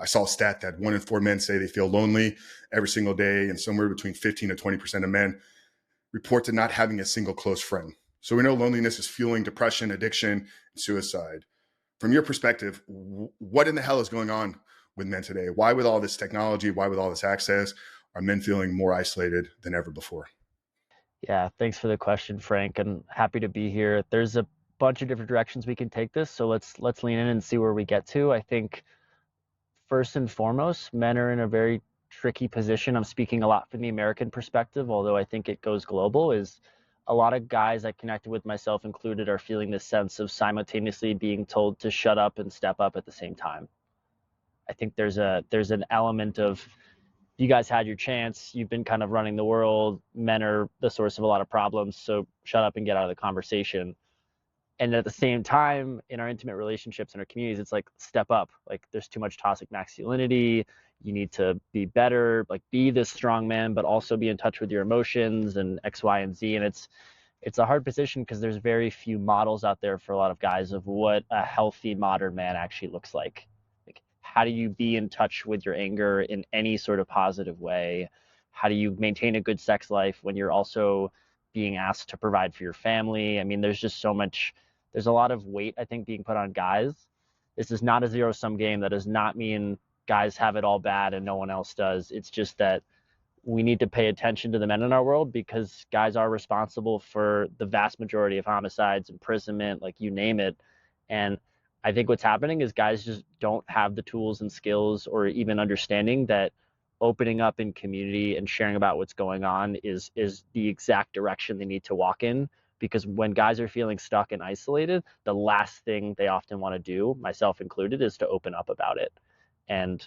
I saw a stat that 1 in 4 men say they feel lonely every single day, and somewhere between 15 to 20% of men report to not having a single close friend. So we know loneliness is fueling depression, addiction, and suicide. From your perspective, what in the hell is going on with men today? Why, with all this technology, why with all this access, are men feeling more isolated than ever before? Yeah, thanks for the question, Frank, and happy to be here. There's a bunch of different directions we can take this, so let's lean in and see where we get to. I think first and foremost, men are in a very tricky position. I'm speaking a lot from the American perspective, although I think it goes global, is a lot of guys I connected with, myself included, are feeling this sense of simultaneously being told to shut up and step up at the same time. I think there's an element of, you guys had your chance, you've been kind of running the world, men are the source of a lot of problems, so shut up and get out of the conversation. And at the same time, in our intimate relationships and our communities, it's like, step up. Like, there's too much toxic masculinity. You need to be better, like be this strong man, but also be in touch with your emotions and X, Y, and Z. And it's a hard position because there's very few models out there for a lot of guys of what a healthy modern man actually looks like. Like, how do you be in touch with your anger in any sort of positive way? How do you maintain a good sex life when you're also being asked to provide for your family? I mean, there's just so much, there's a lot of weight, I think, being put on guys. This is not a zero-sum game. That does not mean guys have it all bad and no one else does. It's just that we need to pay attention to the men in our world, because guys are responsible for the vast majority of homicides, imprisonment, like you name it. And I think what's happening is guys just don't have the tools and skills or even understanding that opening up in community and sharing about what's going on is the exact direction they need to walk in. Because when guys are feeling stuck and isolated, the last thing they often want to do, myself included, is to open up about it. And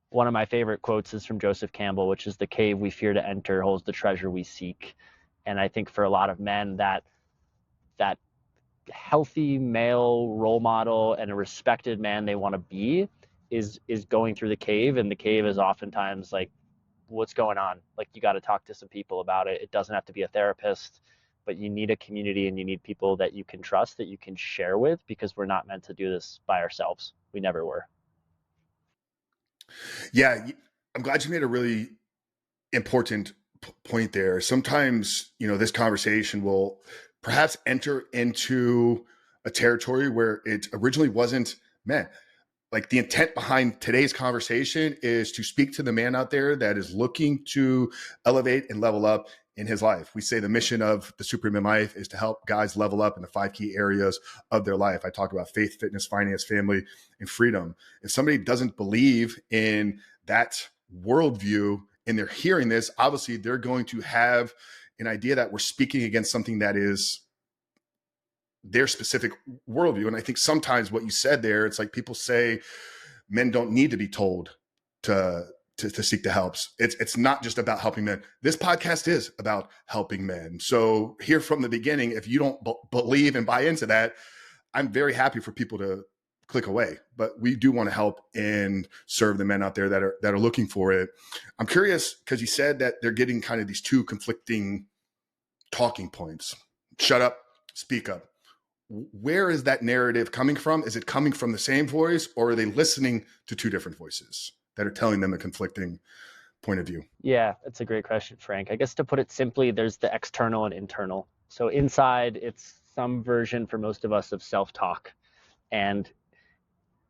one of my favorite quotes is from Joseph Campbell, which is, "The cave we fear to enter holds the treasure we seek." And I think for a lot of men, that healthy male role model and a respected man they want to be is going through the cave. And the cave is oftentimes like, what's going on? Like, you got to talk to some people about it. It doesn't have to be a therapist, but you need a community and you need people that you can trust, that you can share with, because we're not meant to do this by ourselves. We never were. Yeah, I'm glad you made a really important point there. Sometimes, this conversation will perhaps enter into a territory where it originally wasn't meant. Like, the intent behind today's conversation is to speak to the man out there that is looking to elevate and level up in his life. We say the mission of the Superman Life is to help guys level up in the 5 key areas of their life. I talk about faith, fitness, finance, family, and freedom. If somebody doesn't believe in that worldview and they're hearing this, obviously they're going to have an idea that we're speaking against something that is their specific worldview. And I think sometimes what you said there, it's like people say men don't need to be told to seek the helps. It's not just about helping men. This podcast is about helping men. So here from the beginning, if you don't believe and buy into that, I'm very happy for people to click away. But we do want to help and serve the men out there that are looking for it. I'm curious, because you said that they're getting kind of these two conflicting talking points: shut up, speak up. Where is that narrative coming from? Is it coming from the same voice, or are they listening to two different voices that are telling them a conflicting point of view? Yeah, that's a great question, Frank. I guess to put it simply, there's the external and internal. So inside, it's some version for most of us of self-talk. And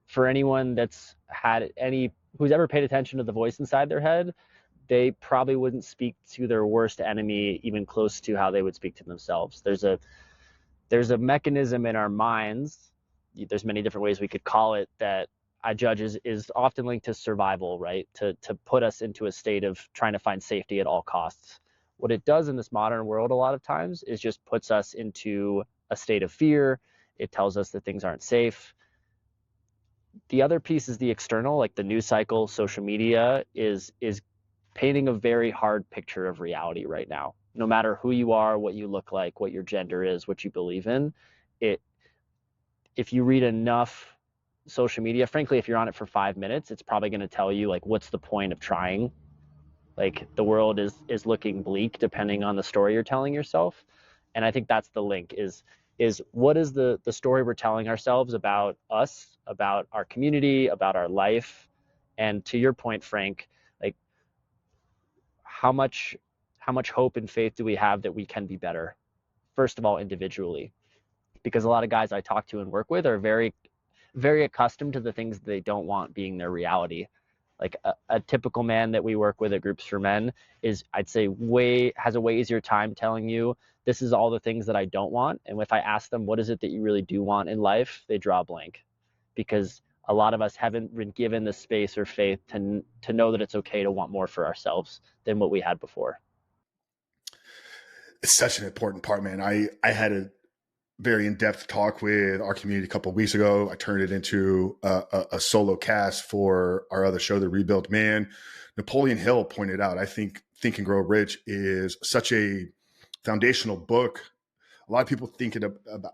for anyone who's ever paid attention to the voice inside their head, they probably wouldn't speak to their worst enemy even close to how they would speak to themselves. There's a mechanism in our minds, there's many different ways we could call it, that I judge is often linked to survival, right? To put us into a state of trying to find safety at all costs. What it does in this modern world a lot of times is just puts us into a state of fear. It tells us that things aren't safe. The other piece is the external, like the news cycle, social media is painting a very hard picture of reality right now. No matter who you are, what you look like, what your gender is, what you believe in, if you read enough social media, frankly, if you're on it for 5 minutes, it's probably going to tell you, like, what's the point of trying? Like, the world is looking bleak depending on the story you're telling yourself. And I think that's the link, is what is the story we're telling ourselves about us, about our community, about our life? And to your point, Frank, like how much hope and faith do we have that we can be better? First of all, individually, because a lot of guys I talk to and work with are very accustomed to the things they don't want being their reality. Like a typical man that we work with at Groups for Men is, I'd say, has a way easier time telling you this is all the things that I don't want. And if I ask them, what is it that you really do want in life, they draw a blank, because a lot of us haven't been given the space or faith to know that it's okay to want more for ourselves than what we had before. It's such an important part, man. I had a very in-depth talk with our community a couple of weeks ago. I turned it into a solo cast for our other show, The Rebuilt Man. Napoleon Hill pointed out, I think Think and Grow Rich is such a foundational book. A lot of people thinking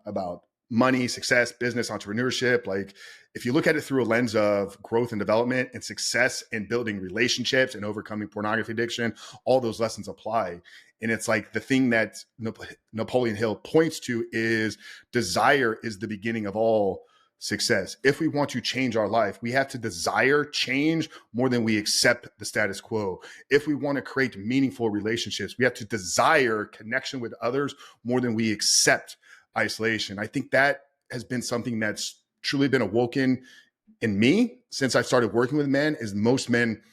about money, success, business, entrepreneurship. Like if you look at it through a lens of growth and development and success in building relationships and overcoming pornography addiction, all those lessons apply. And it's like the thing that Napoleon Hill points to is desire is the beginning of all success. If we want to change our life, we have to desire change more than we accept the status quo. If we want to create meaningful relationships, we have to desire connection with others more than we accept isolation. I think that has been something that's truly been awoken in me since I started working with men, is most men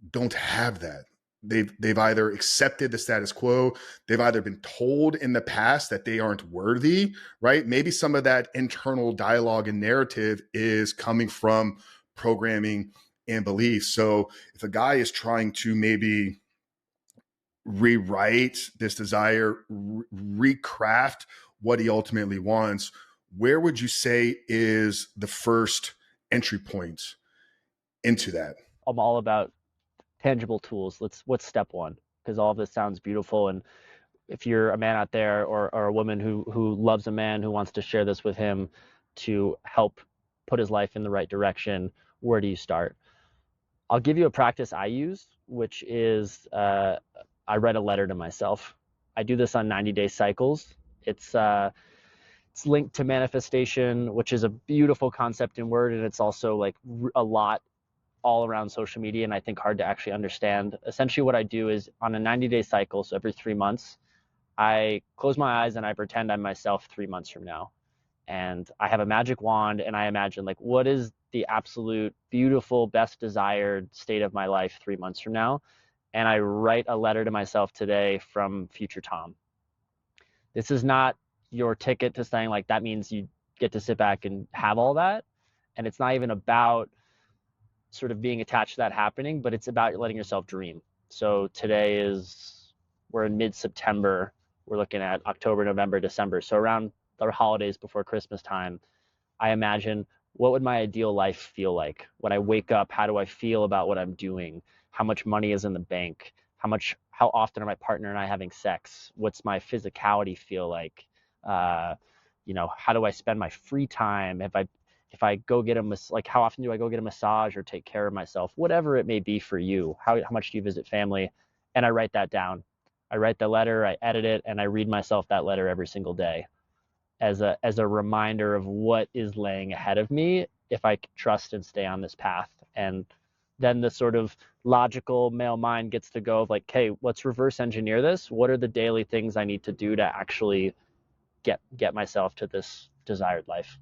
don't have that. They've either accepted the status quo, they've either been told in the past that they aren't worthy, right? Maybe some of that internal dialogue and narrative is coming from programming and beliefs. So if a guy is trying to maybe rewrite this desire, recraft what he ultimately wants, where would you say is the first entry point into that? I'm all about tangible tools. What's step one? Because all of this sounds beautiful, and if you're a man out there, or a woman who loves a man who wants to share this with him to help put his life in the right direction, where do you start? I'll give you a practice I use, which is I write a letter to myself. I do this on 90-day cycles. It's linked to manifestation, which is a beautiful concept in word, and it's also like a lot all around social media, and I think hard to actually understand. Essentially, what I do is on a 90-day cycle, so every 3 months, I close my eyes and I pretend I'm myself 3 months from now. And I have a magic wand and I imagine, like, what is the absolute beautiful, best desired state of my life 3 months from now? And I write a letter to myself today from future Tom. This is not your ticket to saying, like, that means you get to sit back and have all that. And it's not even about sort of being attached to that happening, but it's about letting yourself dream. So today is, we're in mid-September. We're looking at October, November, December. So around the holidays before Christmas time, I imagine, what would my ideal life feel like when I wake up? How do I feel about what I'm doing? How much money is in the bank? How often are my partner and I having sex? What's my physicality feel like? Uh, how do I spend my free time? If I go get like, how often do I go get a massage or take care of myself? Whatever it may be for you. How much do you visit family? And I write that down. I write the letter, I edit it, and I read myself that letter every single day as a reminder of what is laying ahead of me if I trust and stay on this path. And then the sort of logical male mind gets to go of like, hey, let's reverse engineer this. What are the daily things I need to do to actually get myself to this desired life?